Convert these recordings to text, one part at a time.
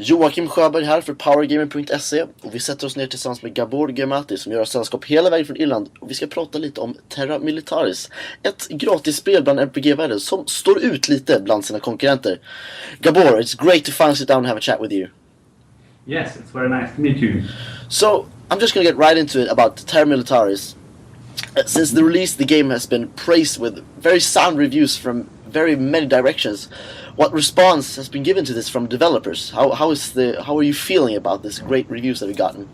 Joakim Sjöberg här för PowerGamer.se och vi sätter oss ner tillsammans med PowerGamer.se som gör oss sällskap hela vägen från Irland och vi ska prata lite om Terra Militaris, ett gratisspel bland RPG-världen som står ut lite bland sina konkurrenter. Gabor, it's great to finally sit down and have a chat with you. Yes, it's very nice to meet you. So, I'm just gonna get right into it about Terra Militaris. Since the release, the game has been praised with very sound reviews from very many directions. What response has been given to this from developers? How are you feeling about this great reviews that we've gotten?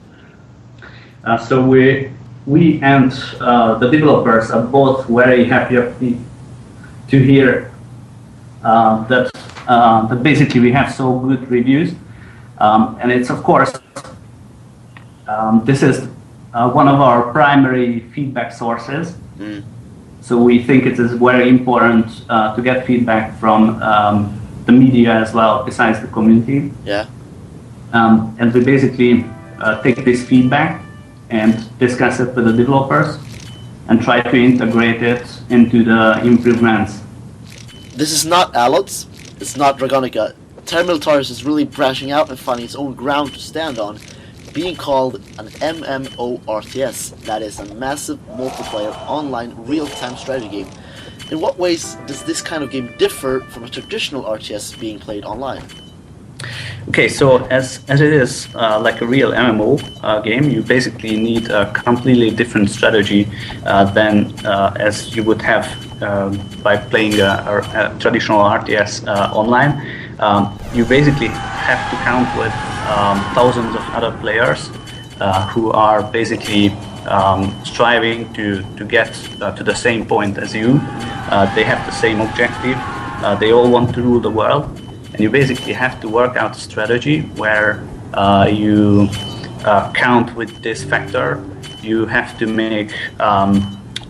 So we and the developers are both very happy to hear that basically we have so good reviews, and it's of course this is one of our primary feedback sources. So we think it is very important to get feedback from the media as well, besides the community. Yeah. And we basically take this feedback and discuss it with the developers and try to integrate it into the improvements. This is not alldeles, it's not Dragonica. Terra Militaris is really branching out and finding its own ground to stand on, being called an MMORTS, that is a massive multiplayer online real-time strategy game. In what ways does this kind of game differ from a traditional RTS being played online? Okay, so as it is like a real MMO game, you basically need a completely different strategy than as you would have by playing a traditional RTS online. You basically have to count with thousands of other players who are basically striving to get to the same point as you. They have the same objective. They all want to rule the world, and you basically have to work out a strategy where you count with this factor. You have to make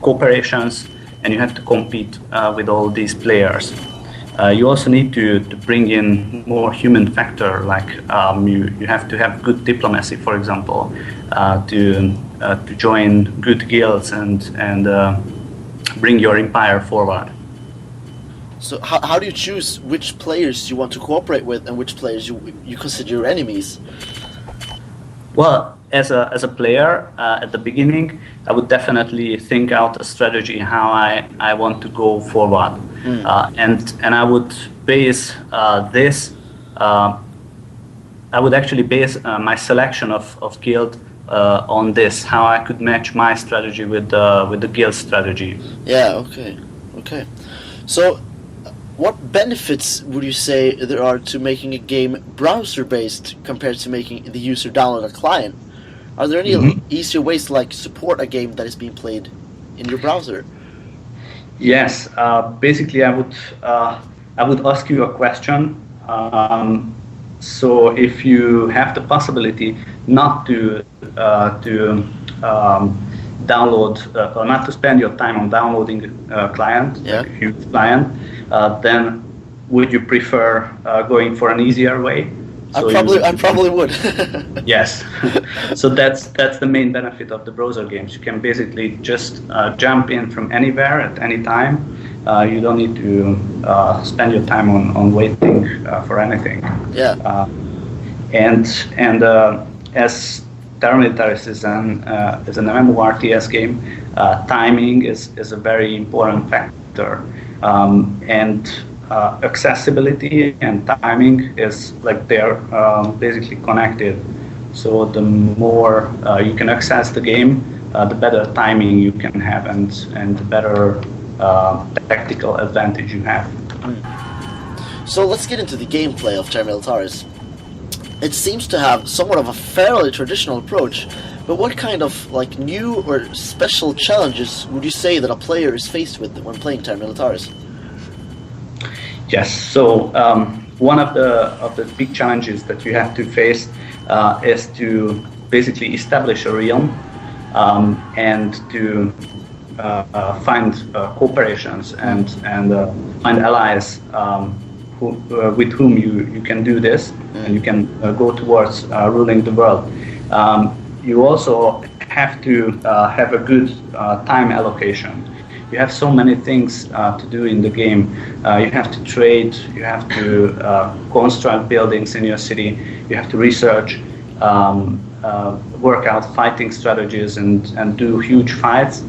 cooperations, and you have to compete with all these players. You also need to bring in more human factor, like you have to have good diplomacy, for example, to join good guilds and bring your empire forward. So how do you choose which players you want to cooperate with and which players you consider your enemies? Well, as a player, at the beginning, I would definitely think out a strategy how I want to go forward, and I would base this. I would actually base my selection of guild on this, how I could match my strategy with the guild strategy. Yeah. Okay. So, what benefits would you say there are to making a game browser-based compared to making the user download a client? Are there any easier ways to support a game that is being played in your browser? Yes. Basically, I would ask you a question. So if you have the possibility not to download or not to spend your time on downloading a client, like a huge client, then would you prefer going for an easier way? So I probably would. Yes. So that's the main benefit of the browser games. You can basically just jump in from anywhere at any time. You don't need to spend your time on waiting for anything. Yeah. And as Terra Militaris is an MMORTS game, timing is a very important factor, and accessibility and timing is they're basically connected. So the more you can access the game, the better timing you can have, and the better tactical advantage you have. So let's get into the gameplay of Terra Militaris. It seems to have somewhat of a fairly traditional approach, but what kind of new or special challenges would you say that a player is faced with when playing Terra Militaris? Yes. So one of the big challenges that you have to face is to basically establish a realm and to find cooperations and find allies with whom you can do this, and you can go towards ruling the world. You also have to have a good time allocation. you have so many things to do in the game. You have to trade, you have to construct buildings in your city, you have to research, work out fighting strategies, and do huge fights.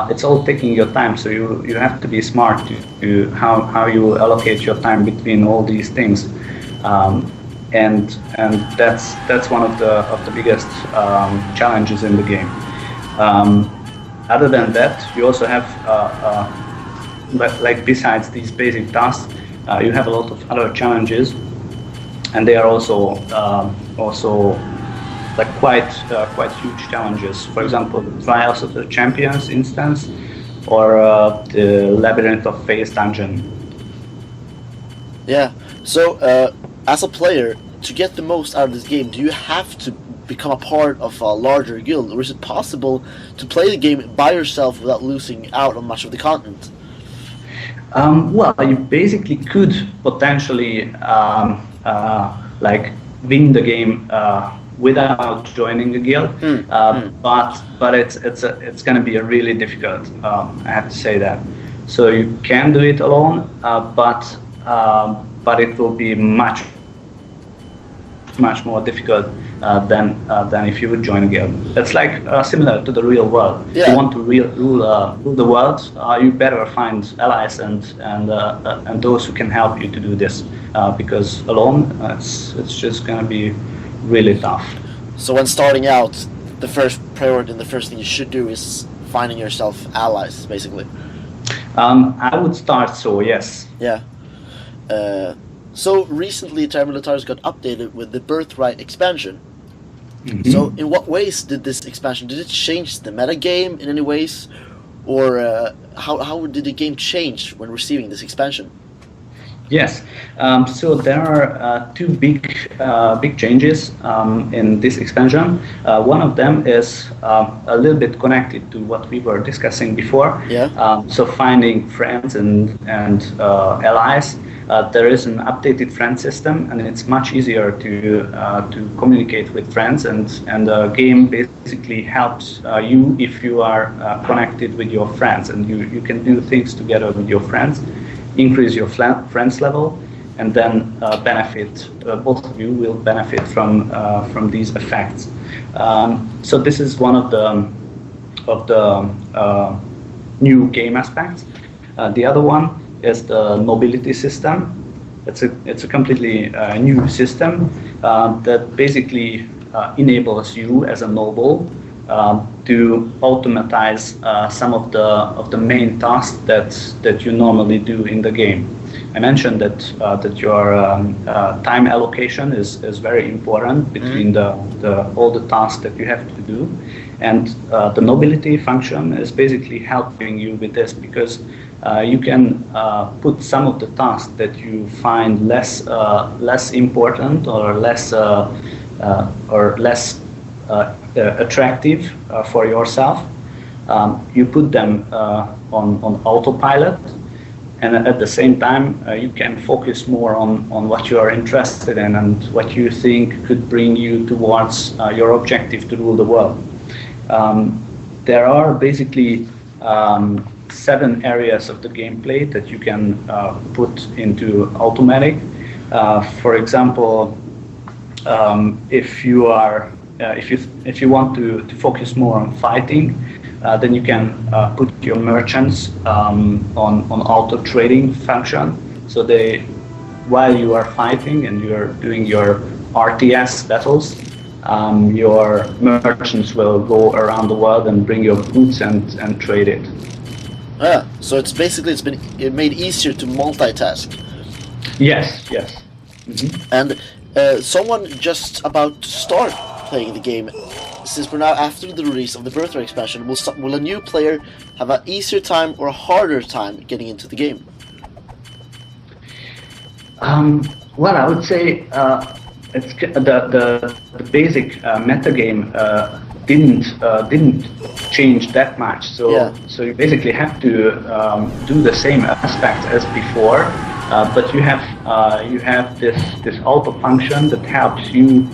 It's all taking your time, so you have to be smart to how you allocate your time between all these things, and that's one of the biggest challenges in the game. Other than that, you also have like besides these basic tasks, you have a lot of other challenges, and they are also like quite huge challenges. For example, the Trials of the Champions instance, or the Labyrinth of Phase dungeon. Yeah. So, as a player, to get the most out of this game, do you have to become a part of a larger guild, or is it possible to play the game by yourself without losing out on much of the content? Well, you basically could potentially like win the game without joining a guild, but it's going to be a really difficult. I have to say that. So you can do it alone, but it will be much more difficult than if you would join a guild. It's like similar to the real world. Yeah. If you want to rule the world, you better find allies and those who can help you to do this, because alone it's just going to be really tough. So when starting out, the first priority and the first thing you should do is finding yourself allies, basically. I would start so, yes. Yeah. So recently Terra Militaris got updated with the Birthright expansion. Mm-hmm. So in what ways did this expansion, did it change the meta game in any ways? Or how did the game change when receiving this expansion? Yes, so there are two big changes in this expansion. One of them is a little bit connected to what we were discussing before. Yeah. So finding friends and allies. There is an updated friend system, and it's much easier to communicate with friends. And the game basically helps you if you are connected with your friends, and you can do things together with your friends. Increase your friends level, and then benefit. Both of you will benefit from these effects. So this is one of the new game aspects. The other one is the nobility system. It's a completely new system that basically enables you as a noble to automatize some of the main tasks that you normally do in the game. I mentioned that your time allocation is very important between all the tasks that you have to do, and the nobility function is basically helping you with this, because you can put some of the tasks that you find less important or less attractive for yourself. You put them on autopilot, and at the same time you can focus more on what you are interested in and what you think could bring you towards your objective to rule the world. There are basically 7 areas of the gameplay that you can put into automatic. For example, if you want to focus more on fighting, then you can put your merchants on auto trading function. So while you are fighting and you're doing your RTS battles, your merchants will go around the world and bring your goods and trade it. Yeah, so it's been made easier to multitask. Yes. Mm-hmm. And someone just about to start playing the game, since we're now after the release of the Birthright expansion, will a new player have an easier time or a harder time getting into the game? Well, I would say it's the basic metagame didn't change that much. So you basically have to do the same aspects as before, but you have this auto function that helps you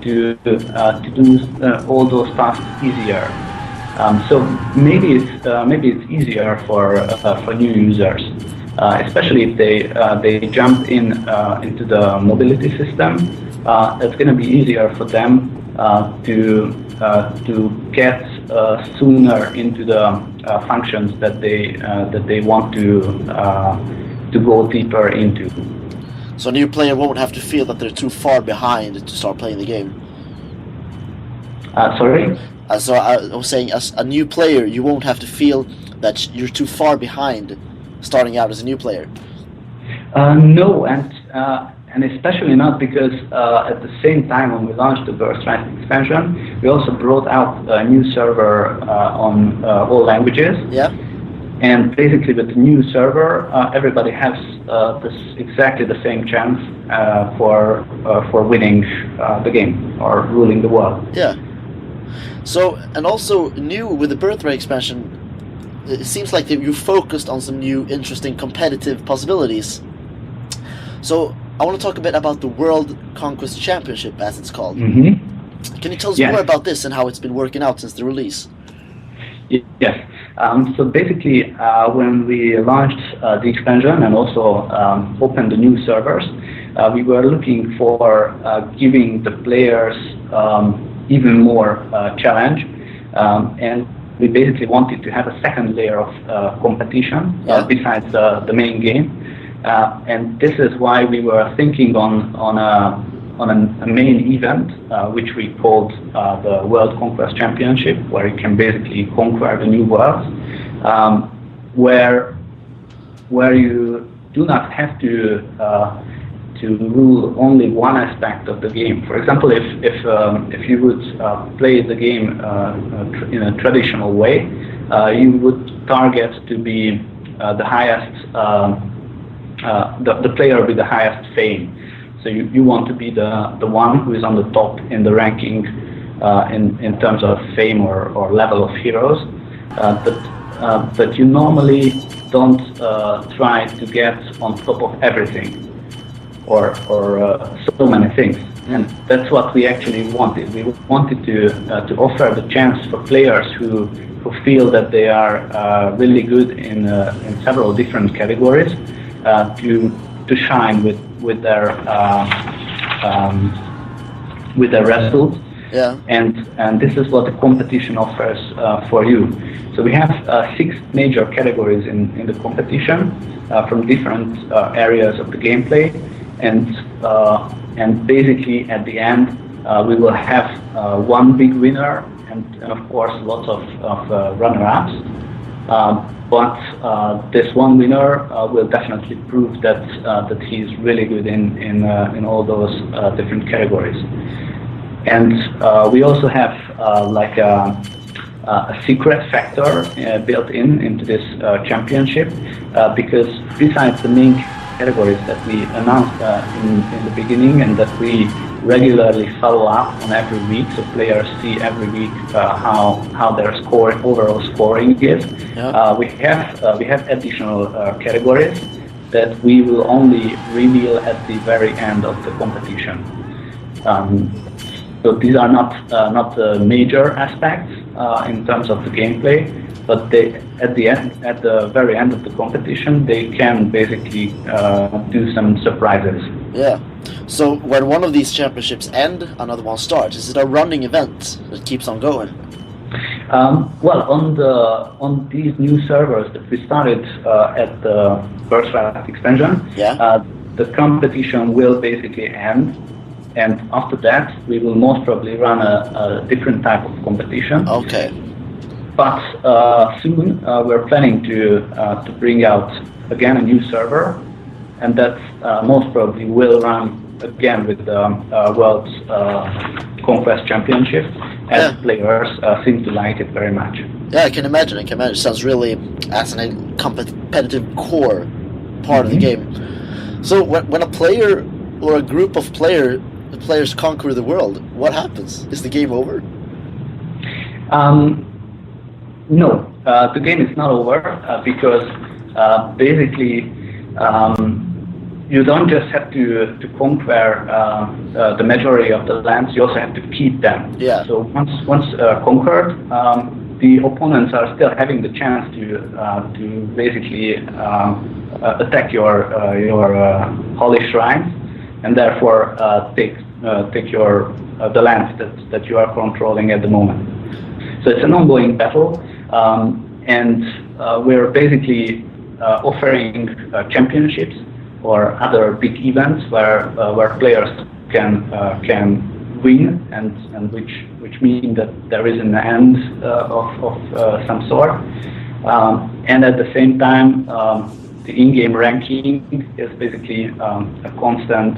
to do all those tasks easier. So maybe it's easier for new users, especially if they jump into the mobility system. It's going to be easier for them to get sooner into the functions that they want to go deeper into. So a new player won't have to feel that they're too far behind to start playing the game. Sorry? So I was saying, as a new player, you won't have to feel that you're too far behind starting out as a new player. No, and especially not because at the same time when we launched the Birthright expansion, we also brought out a new server on all languages. Yeah. And basically with the new server, everybody has exactly the same chance for winning the game or ruling the world. Yeah. So, and also new with the Birthright expansion, it seems like that you focused on some new, interesting, competitive possibilities. So, I want to talk a bit about the World Conquest Championship, as it's called. Mm-hmm. Can you tell us more about this and how it's been working out since the release? Yes. So basically, when we launched the expansion and also opened the new servers, we were looking for giving the players even more challenge, and we basically wanted to have a second layer of competition besides the main game, and this is why we were thinking on a main event, which we called the World Conquest Championship, where you can basically conquer the new worlds, where you do not have to rule only one aspect of the game. For example, if you would play the game in a traditional way, you would target to be the highest, the player with the highest fame. So you want to be the one who is on the top in the ranking in terms of fame or level of heroes, but you normally don't try to get on top of everything or so many things, and that's what we actually wanted. We wanted to offer the chance for players who feel that they are really good in several different categories to shine with their results. Yeah. And this is what the competition offers for you. So we have 6 major categories in the competition from different areas of the gameplay, and basically at the end we will have one big winner and of course lots of runner-ups. But this one winner will definitely prove that he's really good in all those different categories. And we also have like a secret factor built into this championship, because besides the main categories that we announced in the beginning and that we regularly follow up on every week, so players see every week how their overall scoring is. Yeah. We have additional categories that we will only reveal at the very end of the competition. So these are not major aspects in terms of the gameplay, but at the very end of the competition, they can basically do some surprises. Yeah. So when one of these championships end, another one starts. Is it a running event that keeps on going? Well, on these new servers that we started at the Birthright expansion, the competition will basically end, and after that we will most probably run a different type of competition. Okay. But soon we're planning to bring out again a new server, and that most probably will run again with the World Conquest Championship, as players seem to like it very much. Yeah, I can imagine. It sounds really as a competitive core part of the game. So when a player or a group of players conquer the world, what happens? Is the game over? No, the game is not over because basically you don't just have to conquer the majority of the lands, you also have to keep them. Yeah. So once conquered, the opponents are still having the chance to basically attack your holy shrines, and therefore take the lands that you are controlling at the moment. So it's an ongoing battle, and we're basically offering championships or other big events where players can win, and which mean that there is an end of some sort, and at the same time the in-game ranking is basically a constant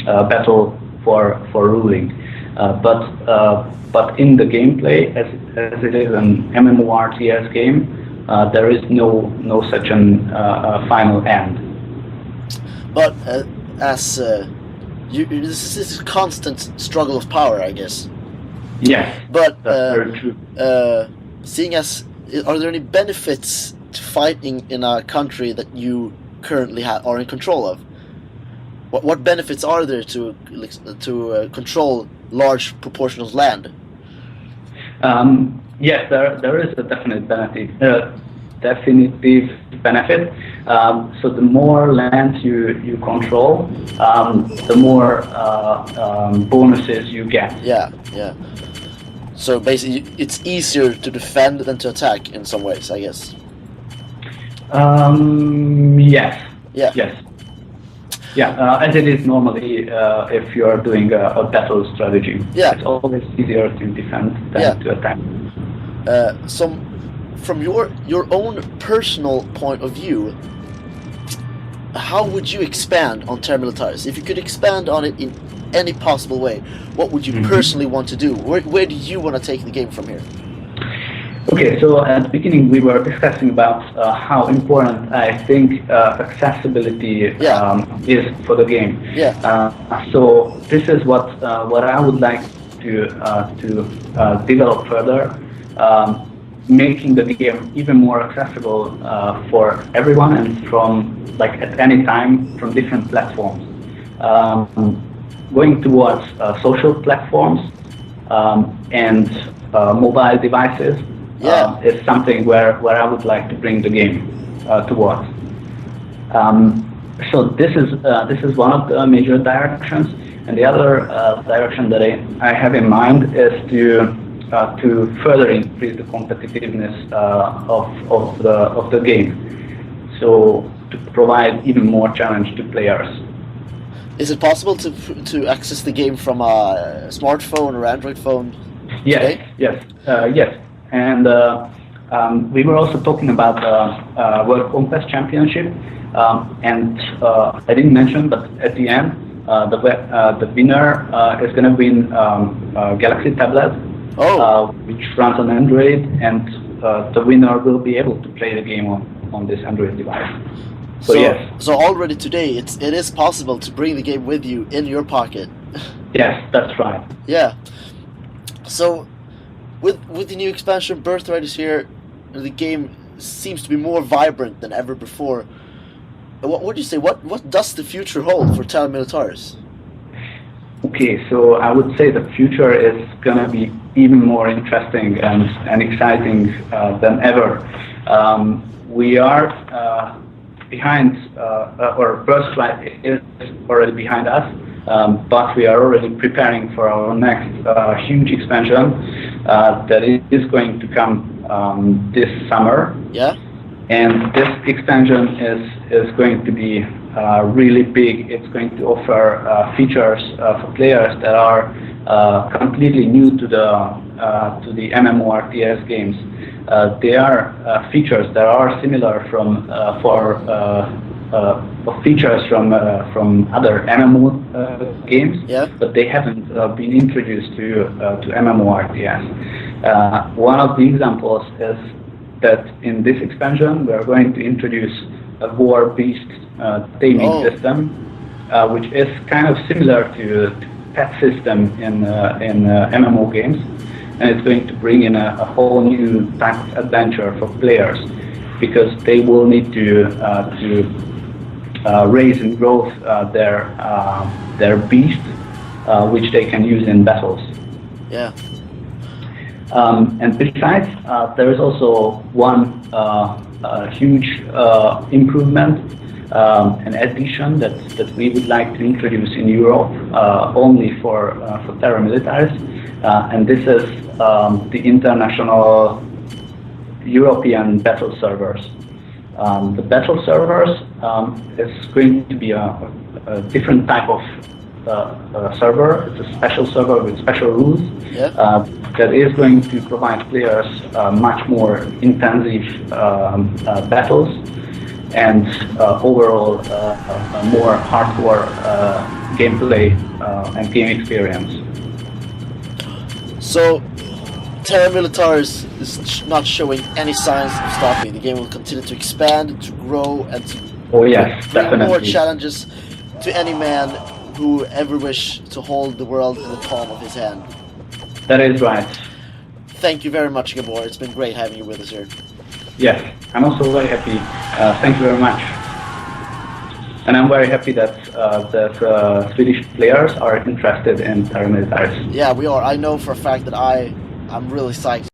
battle for ruling, but in the gameplay, as it is an MMORTS game, there is no such an final end. But this is a constant struggle of power, I guess. Yes, but that's very true. Seeing as, are there any benefits to fighting in a country that you currently are in control of? What benefits are there to control large proportions of land? Yes, there is a definite benefit. Definitive benefit. So the more land you control, the more bonuses you get. Yeah. So basically, it's easier to defend than to attack in some ways, I guess. Yes. Yeah. Yes. Yeah, as it is normally if you are doing a battle strategy. Yeah. It's always easier to defend than to attack. So, from your own personal point of view, how would you expand on Terra Militaris? If you could expand on it in any possible way, what would you personally want to do? Where do you want to take the game from here? Okay, so at the beginning we were discussing about how important I think accessibility is for the game. Yeah. So this is what I would like to develop further, making the game even more accessible for everyone and from at any time from different platforms. Going towards social platforms and mobile devices. Is something where I would like to bring the game towards. So this is one of the major directions, and the other direction that I have in mind is to further increase the competitiveness of the game. So to provide even more challenge to players. Is it possible to access the game from a smartphone or Android phone? Yes. And we were also talking about the World Conquest Championship, and I didn't mention, but at the end, the winner is going to win Galaxy tablet, which runs on Android, and the winner will be able to play the game on this Android device. So yes. So already today, it is possible to bring the game with you in your pocket. Yes, that's right. Yeah. So, with the new expansion, Birthright is here. The game seems to be more vibrant than ever before. What would you say? What does the future hold for Terra Militaris? Okay, so I would say the future is gonna be even more interesting and exciting than ever. We are behind, or Birthright is already behind us, but we are already preparing for our next huge expansion that is going to come this summer. Yeah. And this expansion is going to be really big. It's going to offer features for players that are completely new to the MMORTS games. They are features that are similar features from other MMO games, but they haven't been introduced to MMORTS. One of the examples is that in this expansion we are going to introduce a war beast taming system, which is kind of similar to pet system in MMO games, and it's going to bring in a whole new type of adventure for players, because they will need to raise and grow their beast, which they can use in battles. Yeah. And besides, there is also one huge improvement, an addition that we would like to introduce in Europe only for Terra Militaris, and this is the international European battle servers. The battle servers is going to be a different type of server. It's a special server with special rules. Yeah. That is going to provide players much more intensive battles and overall more hardcore gameplay and game experience. So, Terra Militaris is not showing any signs of stopping. The game will continue to expand, to grow, and to bring definitely more challenges to any man who ever wish to hold the world in the palm of his hand. That is right. Thank you very much, Gabor. It's been great having you with us here. Yes, I'm also very happy. Thank you very much. And I'm very happy that the Swedish players are interested in Terra Militaris. Yeah, we are. I know for a fact that I'm really psyched